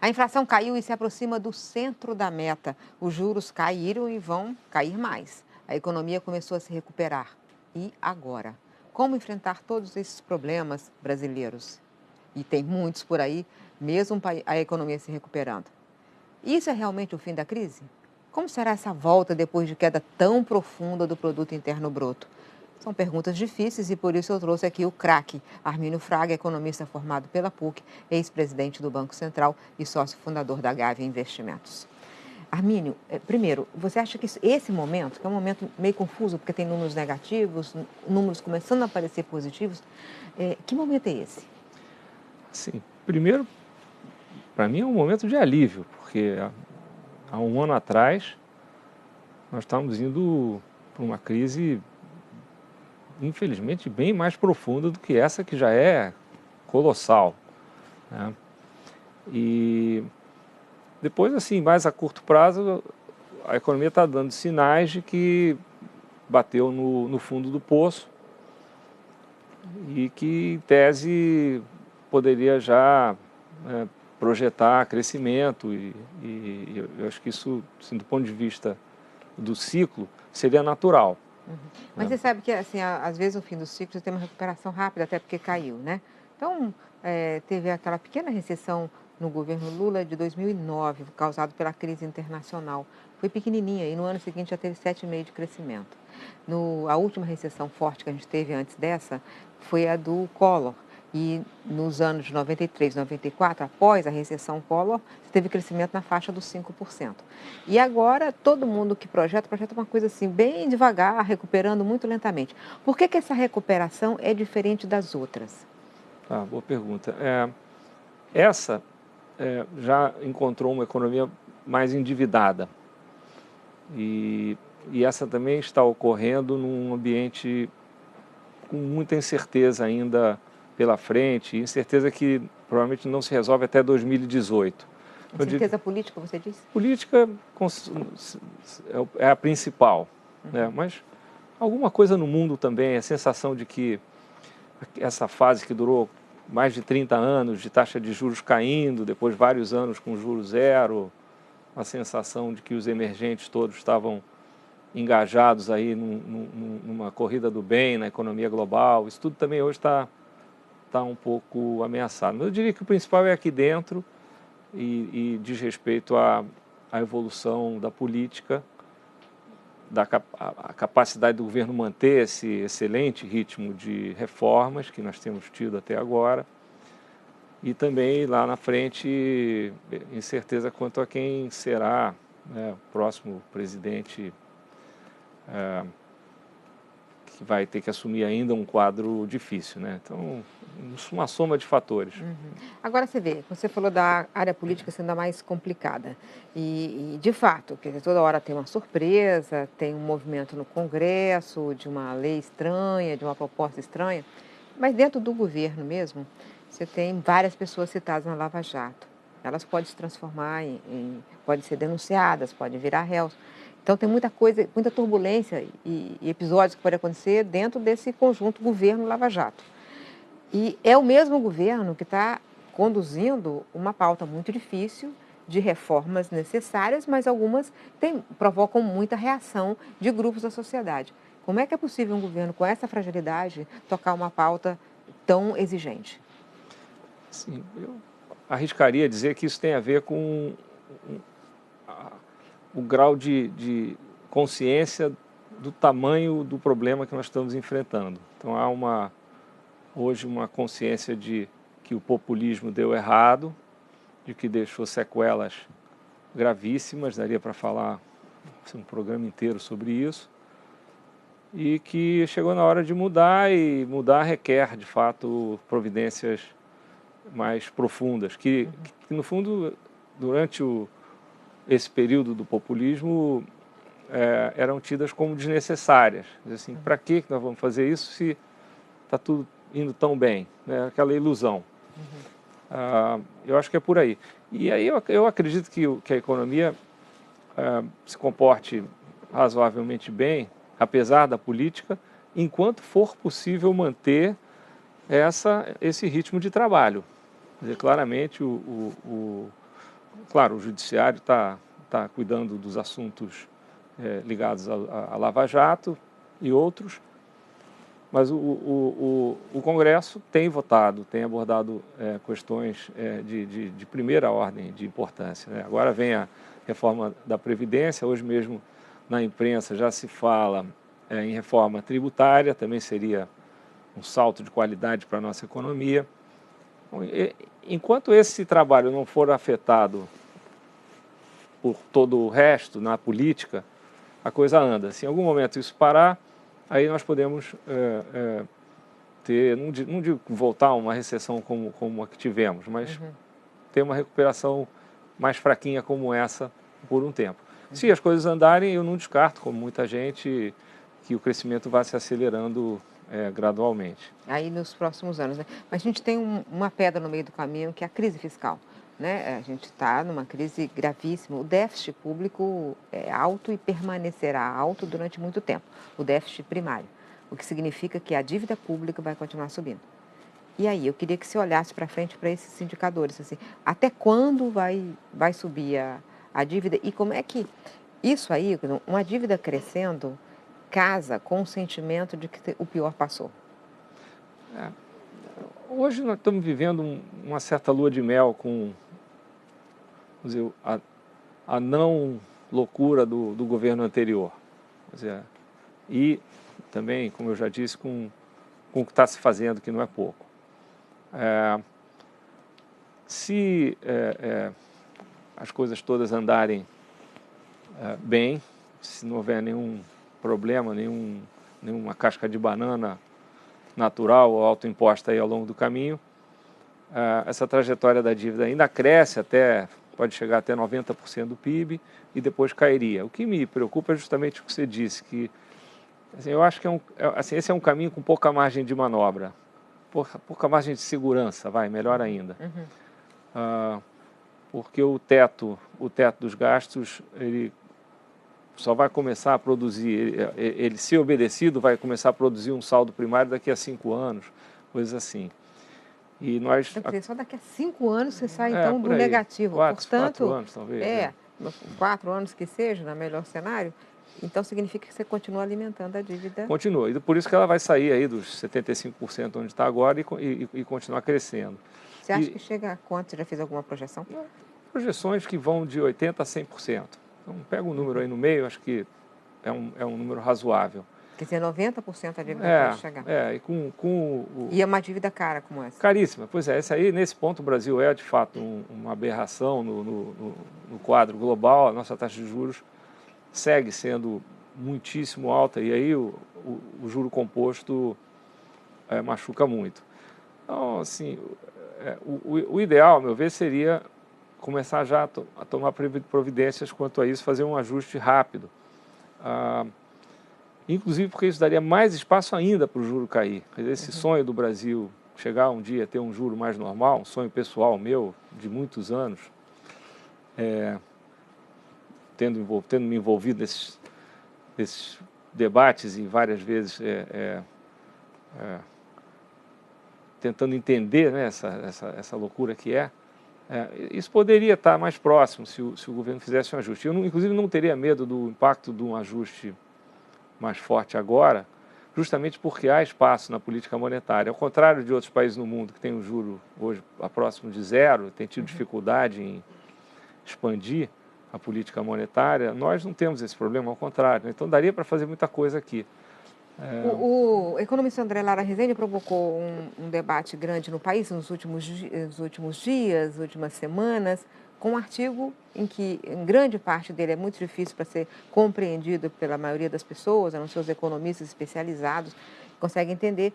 A inflação caiu e se aproxima do centro da meta. Os juros caíram e vão cair mais. A economia começou a se recuperar. E agora? Como enfrentar todos esses problemas brasileiros? E tem muitos por aí, mesmo a economia se recuperando. Isso é realmente o fim da crise? Como será essa volta depois de queda tão profunda do produto interno bruto? São perguntas difíceis e por isso eu trouxe aqui o craque, Armínio Fraga, economista formado pela PUC, ex-presidente do Banco Central e sócio fundador da Gávea Investimentos. Armínio, primeiro, você acha que esse momento, que é um momento meio confuso, porque tem números negativos, números começando a aparecer positivos, que momento é esse? Sim, primeiro, para mim é um momento de alívio, porque há um ano atrás nós estávamos indo para uma crise, infelizmente, bem mais profunda do que essa, que já é colossal, né? E depois, assim, mais a curto prazo, a economia está dando sinais de que bateu no fundo do poço e que, em tese, poderia já projetar crescimento e eu acho que isso, assim, do ponto de vista do ciclo, seria natural. Mas você sabe que, assim, às vezes no fim do ciclo tem uma recuperação rápida, até porque caiu, né? Então, teve aquela pequena recessão no governo Lula de 2009, causado pela crise internacional. Foi pequenininha e no ano seguinte já teve 7,5% de crescimento. A última recessão forte que a gente teve antes dessa foi a do Collor. E nos anos de 93, 94, após a recessão Collor, teve crescimento na faixa dos 5%. E agora, todo mundo que projeta uma coisa assim, bem devagar, recuperando muito lentamente. Por que essa recuperação é diferente das outras? Ah, boa pergunta. Essa já encontrou uma economia mais endividada e essa também está ocorrendo num ambiente com muita incerteza ainda pela frente, incerteza que provavelmente não se resolve até 2018. Eu digo, Incerteza política, você disse? política é a principal, né? Mas alguma coisa no mundo também, a sensação de que essa fase que durou mais de 30 anos de taxa de juros caindo, depois vários anos com juros zero, a sensação de que os emergentes todos estavam engajados aí numa corrida do bem na economia global, isso tudo também hoje está um pouco ameaçado. Mas eu diria que o principal é aqui dentro e diz respeito à evolução da política, a capacidade do governo manter esse excelente ritmo de reformas que nós temos tido até agora e também lá na frente incerteza quanto a quem será, né, o próximo presidente que vai ter que assumir ainda um quadro difícil, né? Então, uma soma de fatores. Agora você vê, você falou da área política sendo a mais complicada. De fato, quer dizer, toda hora tem uma surpresa, tem um movimento no Congresso, de uma lei estranha, de uma proposta estranha. Mas dentro do governo mesmo, você tem várias pessoas citadas na Lava Jato. Elas podem se transformar podem ser denunciadas, podem virar réus. Então tem muita coisa, muita turbulência e episódios que podem acontecer dentro desse conjunto governo Lava Jato. E é o mesmo governo que está conduzindo uma pauta muito difícil de reformas necessárias, mas algumas provocam muita reação de grupos da sociedade. Como é que é possível um governo com essa fragilidade tocar uma pauta tão exigente? Sim, eu arriscaria dizer que isso tem a ver com o grau de consciência do tamanho do problema que nós estamos enfrentando. Então há hoje uma consciência de que o populismo deu errado, de que deixou sequelas gravíssimas, daria para falar assim, um programa inteiro sobre isso, e que chegou na hora de mudar, e mudar requer, de fato, providências mais profundas, que no fundo, durante esse período do populismo, eram tidas como desnecessárias. Assim, para que nós vamos fazer isso se está tudo indo tão bem? Né? Aquela ilusão. Eu acho que é por aí. E aí eu acredito que a economia se comporte razoavelmente bem, apesar da política, enquanto for possível manter esse ritmo de trabalho. Quer dizer, claramente claro, o judiciário está cuidando dos assuntos ligados à Lava Jato e outros, mas o Congresso tem votado, tem abordado questões de primeira ordem de importância, né? Agora vem a reforma da Previdência, hoje mesmo na imprensa já se fala em reforma tributária, também seria um salto de qualidade para a nossa economia. Enquanto esse trabalho não for afetado por todo o resto na política, a coisa anda. Se em algum momento isso parar, aí nós podemos ter, não digo voltar a uma recessão como a que tivemos, mas ter uma recuperação mais fraquinha como essa por um tempo. Se as coisas andarem, eu não descarto, como muita gente, que o crescimento vá se acelerando gradualmente. Aí nos próximos anos, né? Mas a gente tem uma pedra no meio do caminho, que é a crise fiscal, né? A gente está numa crise gravíssima. O déficit público é alto e permanecerá alto durante muito tempo, o déficit primário, o que significa que a dívida pública vai continuar subindo. E aí, eu queria que você olhasse para frente para esses indicadores, assim, até quando vai subir a dívida e como é que isso aí, uma dívida crescendo, casa com o sentimento de que o pior passou. Hoje nós estamos vivendo uma certa lua de mel com, vamos dizer, a não loucura do governo anterior. Quer dizer, e também, como eu já disse, com o que está se fazendo, que não é pouco. Se as coisas todas andarem bem, se não houver nenhum problema, nenhuma casca de banana natural ou autoimposta aí ao longo do caminho, essa trajetória da dívida ainda cresce pode chegar até 90% do PIB e depois cairia. O que me preocupa é justamente o que você disse, que assim, eu acho que esse é um caminho com pouca margem de manobra, pouca margem de segurança, melhor ainda. Porque o teto dos gastos, ele só vai começar a produzir, ele se obedecido, vai começar a produzir um saldo primário daqui a 5 anos, coisas assim. E nós... Então, só daqui a 5 anos você sai, então, do aí, negativo. Quatro anos, talvez. 4 anos que seja, no melhor cenário, então significa que você continua alimentando a dívida. Continua, e por isso que ela vai sair aí dos 75% onde está agora e continuar crescendo. Você acha que chega a quanto? Você já fez alguma projeção? Projeções que vão de 80% a 100%. Então, pega um número aí no meio, acho que é um número razoável. Quer dizer, 90% a dívida pode chegar. E é uma dívida cara como essa? Caríssima. Pois é, nesse ponto o Brasil é, de fato, uma aberração no quadro global. A nossa taxa de juros segue sendo muitíssimo alta e aí o juro composto machuca muito. Então, assim, o ideal, ao meu ver, seria começar já a tomar providências quanto a isso, fazer um ajuste rápido. Inclusive porque isso daria mais espaço ainda para o juro cair. Quer dizer, esse sonho do Brasil chegar um dia a ter um juro mais normal, um sonho pessoal meu de muitos anos, tendo me envolvido nesses debates e várias vezes tentando entender, né, essa loucura que isso poderia estar mais próximo se o governo fizesse um ajuste. Eu, inclusive, não teria medo do impacto de um ajuste mais forte agora, justamente porque há espaço na política monetária. Ao contrário de outros países no mundo que têm um juro hoje próximo de zero, tem tido dificuldade em expandir a política monetária, nós não temos esse problema, ao contrário. Então, daria para fazer muita coisa aqui. O economista André Lara Rezende provocou um debate grande no país nos últimos dias, últimas semanas, com um artigo em que, em grande parte dele, é muito difícil para ser compreendido pela maioria das pessoas, a não ser os economistas especializados, conseguem entender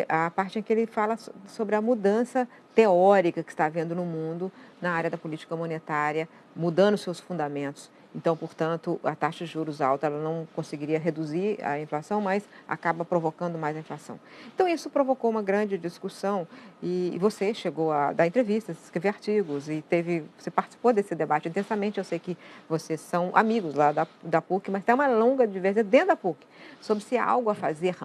a parte em que ele fala sobre a mudança teórica que está havendo no mundo na área da política monetária, mudando seus fundamentos. Então, portanto, a taxa de juros alta ela não conseguiria reduzir a inflação, mas acaba provocando mais a inflação. Então, isso provocou uma grande discussão e você chegou a dar entrevistas, escrever artigos e você participou desse debate intensamente. Eu sei que vocês são amigos lá da PUC, mas tem uma longa divergência dentro da PUC sobre se há algo a fazer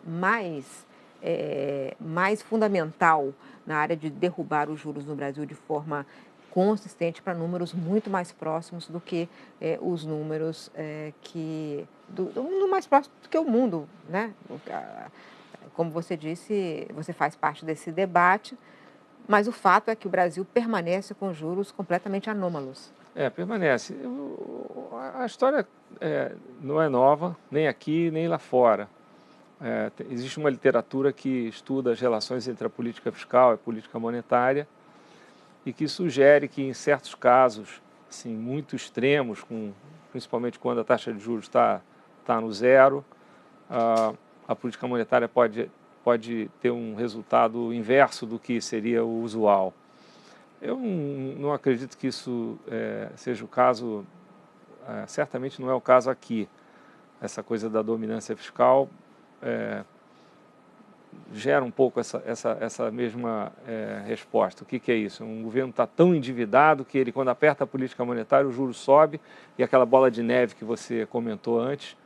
mais fundamental na área de derrubar os juros no Brasil de forma consistente para números muito mais próximos do que os números no mais próximo do que o mundo, né? Como você disse, você faz parte desse debate, mas o fato é que o Brasil permanece com juros completamente anômalos. Permanece. A história não é nova, nem aqui, nem lá fora. Existe uma literatura que estuda as relações entre a política fiscal e a política monetária e que sugere que, em certos casos, assim, muito extremos, principalmente quando a taxa de juros está no zero, a política monetária pode ter um resultado inverso do que seria o usual. Eu não acredito que isso seja o caso, certamente não é o caso aqui. Essa coisa da dominância fiscal gera um pouco essa mesma resposta. O que é isso? Um governo está tão endividado que ele, quando aperta a política monetária, o juro sobe e aquela bola de neve que você comentou antes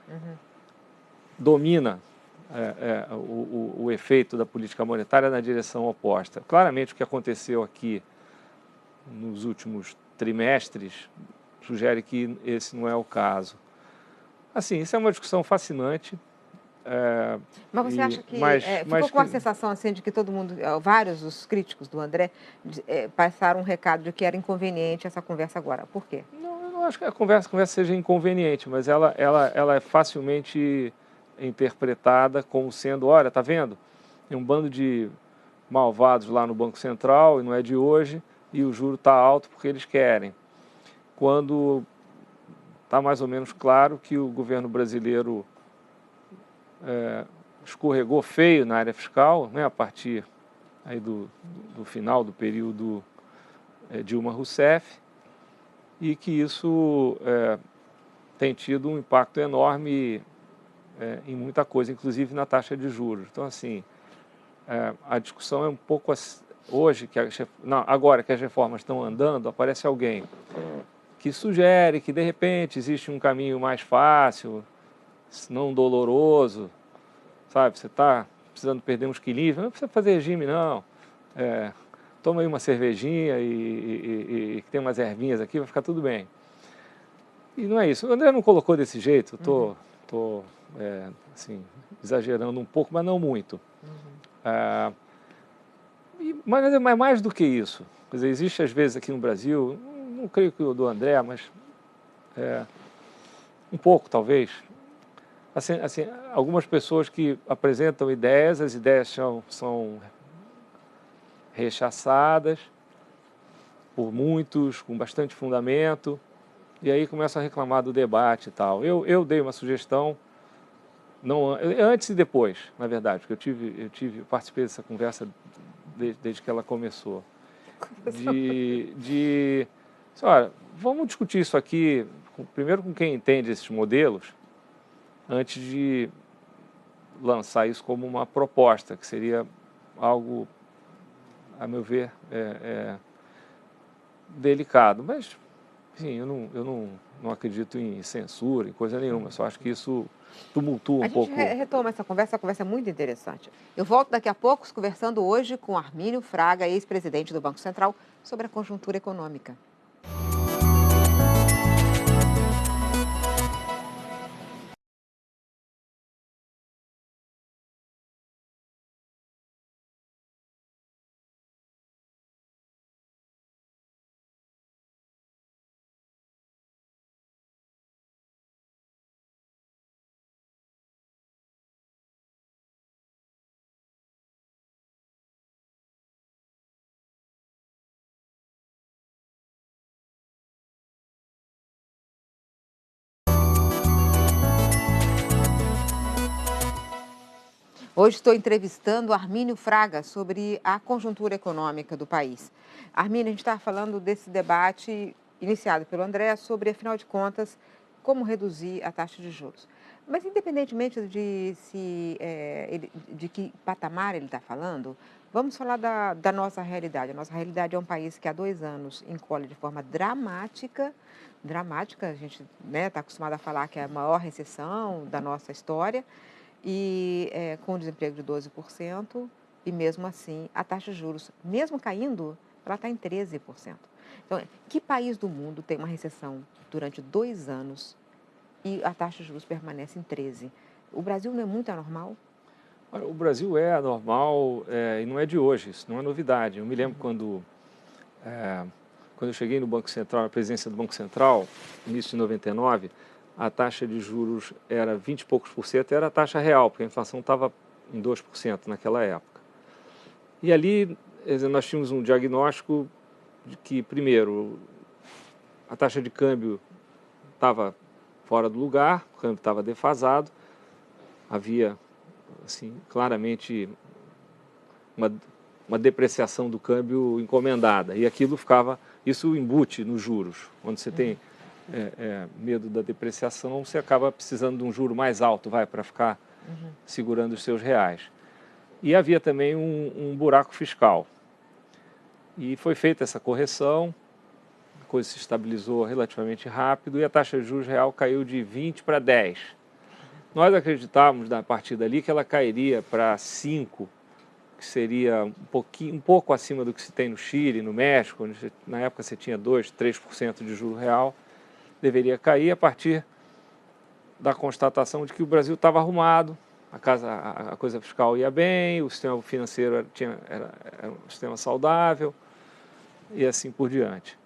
domina o efeito da política monetária na direção oposta. Claramente o que aconteceu aqui nos últimos trimestres sugere que esse não é o caso. Assim, isso é uma discussão fascinante. Mas você acha que ficou com a sensação assim de que todo mundo, vários dos críticos do André, passaram um recado de que era inconveniente essa conversa agora? Por quê? Não, eu não acho que a conversa seja inconveniente, mas ela é facilmente interpretada como sendo, olha, tá vendo? Tem um bando de malvados lá no Banco Central, e não é de hoje, e o juro está alto porque eles querem. Quando está mais ou menos claro que o governo brasileiro escorregou feio na área fiscal, né, a partir aí do final do período Dilma Rousseff, e que isso tem tido um impacto enorme em muita coisa, inclusive na taxa de juros. Então, assim, a discussão é um pouco hoje, agora que as reformas estão andando, aparece alguém que sugere que, de repente, existe um caminho mais fácil, não doloroso, sabe? Você está precisando perder uns quilinhos, não precisa fazer regime, não. Toma aí uma cervejinha e tem umas ervinhas aqui, vai ficar tudo bem. E não é isso. O André não colocou desse jeito, eu estou assim, exagerando um pouco, mas não muito. Mas é mais do que isso. Quer dizer, existe às vezes aqui no Brasil, não creio que o do André, mas um pouco talvez, assim, algumas pessoas que apresentam ideias, as ideias são rechaçadas por muitos, com bastante fundamento, e aí começam a reclamar do debate e tal. Eu dei uma sugestão, não, antes e depois, na verdade, porque eu participei dessa conversa desde que ela começou. Olha, vamos discutir isso aqui, primeiro com quem entende esses modelos, antes de lançar isso como uma proposta, que seria algo, a meu ver, delicado. Mas, enfim, eu não acredito em censura, em coisa nenhuma. Eu só acho que isso tumultua A um gente pouco. retoma essa conversa é muito interessante. Eu volto daqui a pouco conversando hoje com Armínio Fraga, ex-presidente do Banco Central, sobre a conjuntura econômica. Hoje estou entrevistando Armínio Fraga sobre a conjuntura econômica do país. Armínio, a gente está falando desse debate iniciado pelo André sobre, afinal de contas, como reduzir a taxa de juros. Mas, independentemente de que patamar ele está falando, vamos falar da nossa realidade. A nossa realidade é um país que há 2 anos encolhe de forma dramática, a gente está acostumado a falar que é a maior recessão da nossa história, e com um desemprego de 12%, e mesmo assim a taxa de juros, mesmo caindo, ela está em 13%. Então, que país do mundo tem uma recessão durante 2 anos e a taxa de juros permanece em 13? O Brasil não é muito anormal? Olha, o Brasil é anormal e não é de hoje, isso não é novidade. Eu me lembro quando eu cheguei no Banco Central, na presidência do Banco Central, início de 99, a taxa de juros era 20 e poucos por cento, era a taxa real, porque a inflação estava em 2% naquela época. E ali nós tínhamos um diagnóstico de que, primeiro, a taxa de câmbio estava fora do lugar, o câmbio estava defasado, havia assim, claramente uma, uma depreciação do câmbio encomendada, e aquilo isso embute nos juros. Quando você tem medo da depreciação, você acaba precisando de um juro mais alto, para ficar segurando os seus reais. E havia também um buraco fiscal. E foi feita essa correção, a coisa se estabilizou relativamente rápido e a taxa de juros real caiu de 20 para 10. Nós acreditávamos, a partir dali, que ela cairia para 5, que seria um pouco acima do que se tem no Chile, no México, onde na época você tinha 2%, 3% de juro real, deveria cair a partir da constatação de que o Brasil estava arrumado, a coisa fiscal ia bem, o sistema financeiro era um sistema saudável e assim por diante.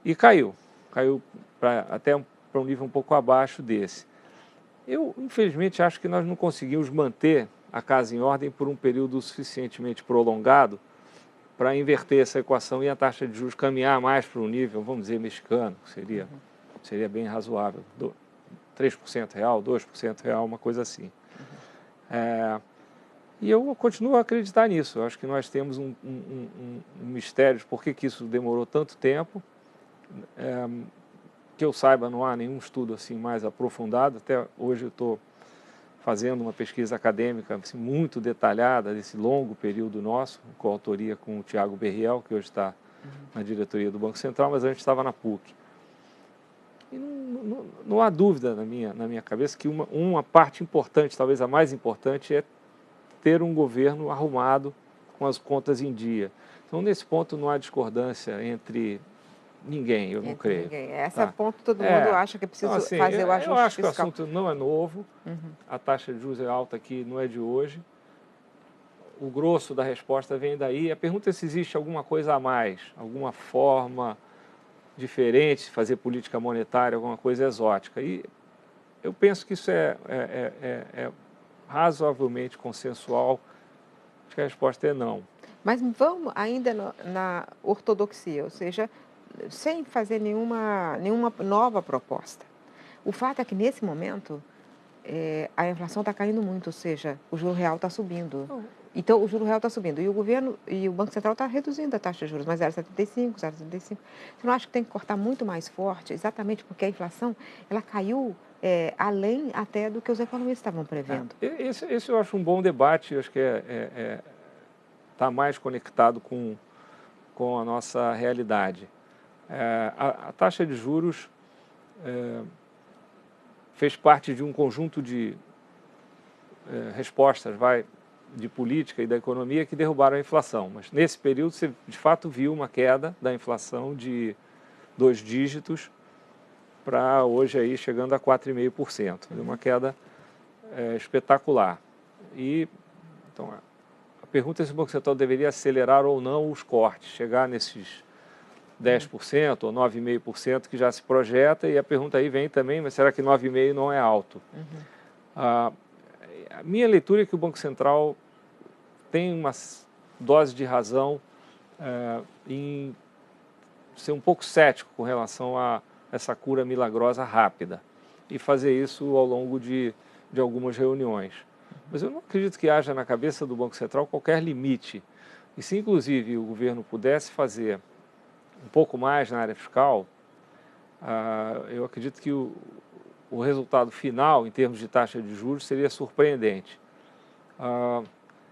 E caiu até para um nível um pouco abaixo desse. Eu, infelizmente, acho que nós não conseguimos manter a casa em ordem por um período suficientemente prolongado para inverter essa equação e a taxa de juros caminhar mais para um nível, vamos dizer, mexicano, que seria bem razoável, 3% real, 2% real, uma coisa assim. E eu continuo a acreditar nisso. Eu acho que nós temos um mistério de por que isso demorou tanto tempo. Que eu saiba, não há nenhum estudo assim mais aprofundado. Até hoje eu estou fazendo uma pesquisa acadêmica assim, muito detalhada desse longo período nosso, coautoria com o Tiago Berriel, que hoje está na diretoria do Banco Central, mas antes estava na PUC. E não há dúvida na minha cabeça que uma parte importante, talvez a mais importante, é ter um governo arrumado com as contas em dia. Então, nesse ponto, não há discordância entre ninguém, eu não creio. Esse ponto todo mundo acha que é preciso então, assim, fazer o ajuste fiscal. Eu acho que o assunto não é novo, a taxa de juros é alta aqui, não é de hoje. O grosso da resposta vem daí. A pergunta é se existe alguma coisa a mais, alguma forma diferente de fazer política monetária, alguma coisa exótica. E eu penso que isso é razoavelmente consensual. Acho que a resposta é não. Mas vamos ainda na ortodoxia, ou seja, sem fazer nenhuma nova proposta. O fato é que, nesse momento, a inflação está caindo muito, ou seja, o juro real está subindo. Então, o juro real está subindo e o governo e o Banco Central está reduzindo a taxa de juros, mas 0,75, 0,75. Você não acha que tem que cortar muito mais forte, exatamente porque a inflação ela caiu além até do que os economistas estavam prevendo? Esse eu acho um bom debate, eu acho que está mais conectado com a nossa realidade. A taxa de juros fez parte de um conjunto de respostas de política e da economia que derrubaram a inflação. Mas nesse período você de fato viu uma queda da inflação de 2 dígitos para hoje aí chegando a 4,5%. Uma queda espetacular. E então a pergunta é se o Banco Central deveria acelerar ou não os cortes, chegar nesses 10% ou 9,5% que já se projeta, e a pergunta aí vem também, mas será que 9,5% não é alto? A minha leitura é que o Banco Central tem uma dose de razão em ser um pouco cético com relação a essa cura milagrosa rápida e fazer isso ao longo de algumas reuniões. Mas eu não acredito que haja na cabeça do Banco Central qualquer limite. E se, inclusive, o governo pudesse fazer um pouco mais na área fiscal, eu acredito que o resultado final, em termos de taxa de juros, seria surpreendente.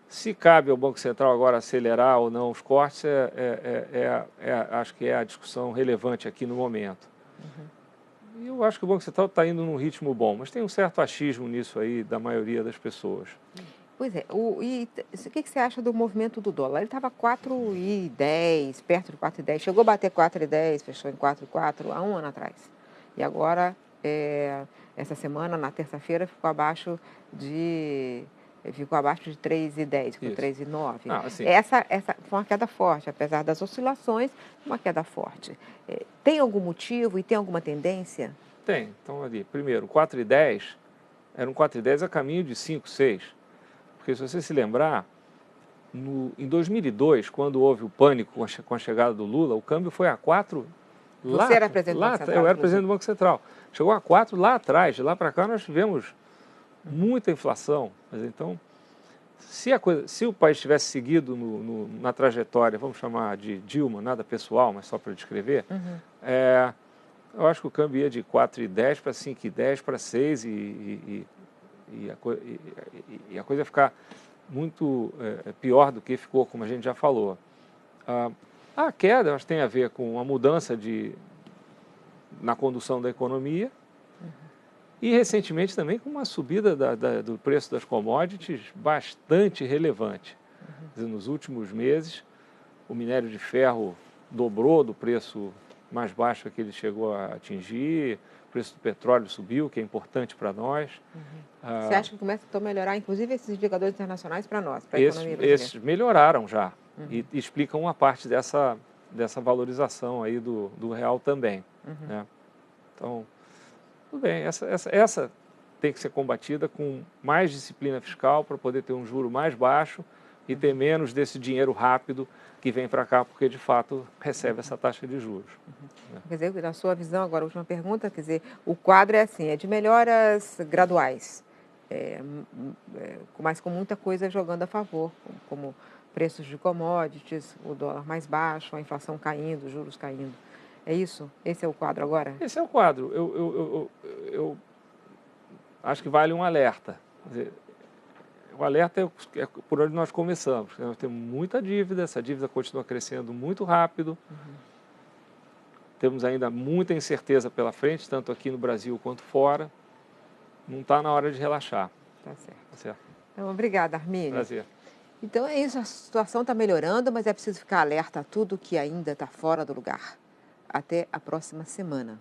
Se cabe ao Banco Central agora acelerar ou não os cortes, acho que é a discussão relevante aqui no momento. E eu acho que o Banco Central está indo num ritmo bom, mas tem um certo achismo nisso aí da maioria das pessoas. Pois é. O que você acha do movimento do dólar? Ele estava 4,10, perto de 4,10. Chegou a bater 4,10, fechou em 4,4 há um ano atrás. E agora, essa semana, na terça-feira, ficou abaixo de 3,10, ficou Isso. 3,9. Ah, assim, Essa foi uma queda forte, apesar das oscilações, uma queda forte. Tem algum motivo e tem alguma tendência? tem. Então, ali, primeiro, 4,10 era um 4,10 a caminho de 5, 6. Porque se você se lembrar, em 2002, quando houve o pânico com a chegada do Lula, o câmbio foi a 4 Você era presidente do Banco Central, eu era inclusive. presidente do Banco Central. Chegou a 4 lá atrás, de lá para cá nós tivemos muita inflação. Mas então, se o país tivesse seguido na trajetória, vamos chamar de Dilma, nada pessoal, mas só para descrever, eu acho que o câmbio ia de 4,10 para 5,10 para 6 e a coisa ia ficar muito pior do que ficou, como a gente já falou. A queda, eu acho que tem a ver com a mudança na condução da economia e, recentemente, também com uma subida do preço das commodities bastante relevante. Quer dizer, nos últimos meses, o minério de ferro dobrou do preço mais baixo que ele chegou a atingir, o preço do petróleo subiu, que é importante para nós. Você acha que começa então, a melhorar, inclusive, esses indicadores internacionais para nós, para a economia brasileira? Esses melhoraram já e explicam uma parte dessa valorização aí do real também. Né? Então, tudo bem, essa tem que ser combatida com mais disciplina fiscal para poder ter um juro mais baixo e ter menos desse dinheiro rápido que vem para cá porque, de fato, recebe essa taxa de juros. Quer dizer, na sua visão, agora, a última pergunta, quer dizer, o quadro é assim, é de melhoras graduais, mas com muita coisa jogando a favor, como preços de commodities, o dólar mais baixo, a inflação caindo, os juros caindo. É isso? Esse é o quadro agora? Esse é o quadro. Eu acho que vale um alerta. Quer dizer, o alerta é por onde nós começamos. Nós temos muita dívida, essa dívida continua crescendo muito rápido. Temos ainda muita incerteza pela frente, tanto aqui no Brasil quanto fora. Não está na hora de relaxar. Tá certo. Tá certo. Então, obrigada, Armínio. Prazer. Então é isso, a situação está melhorando, mas é preciso ficar alerta a tudo que ainda está fora do lugar. Até a próxima semana.